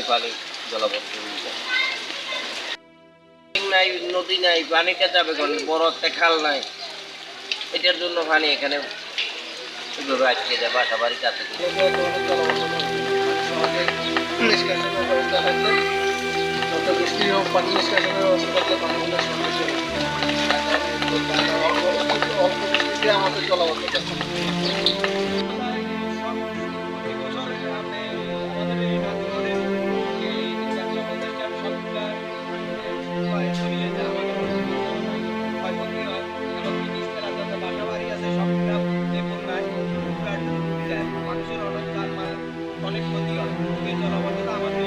পানি জলাবদ্ধ হয়ে যায়। নাই, নদী নাই, পানিটা যাবে কোন, বড় একটা খাল নাই, এটার জন্য পানি এখানে আটকে যায় বাসা বাড়ির কাছে। বৃষ্টি হোক, পানি নিষ্কাশনের ব্যবস্থা থাকলে পানিগুলো অল্প বৃষ্টিতে আমাদের জলাবদ্ধতা। অনেক ক্ষতি হয়। জলাবদ্ধতা আমাদের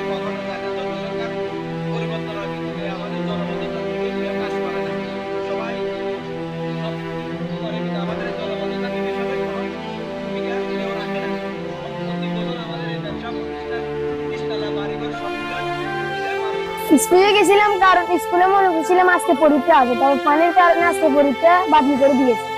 কখনো যায় না, যত সরকার পরিবর্তন হয় কিন্তু আমাদের জলাবদ্ধতা থেকে কাজ করে না। সবাই সব করে কিন্তু আমাদের জলাবদ্ধতা থেকে সবাই কোনো ভূমিকা কেউ রাখে না। প্রতি বছর আমাদের এই ব্যবসা প্রতিষ্ঠান নিচতলা বাড়িঘর সবগুলো স্কুলে গেছিলাম কারণ স্কুলে মনে করছিলাম আজকে পরীক্ষা আছে, তবে পানির কারণে আজকে পরীক্ষা বাতিল করে দিয়েছে।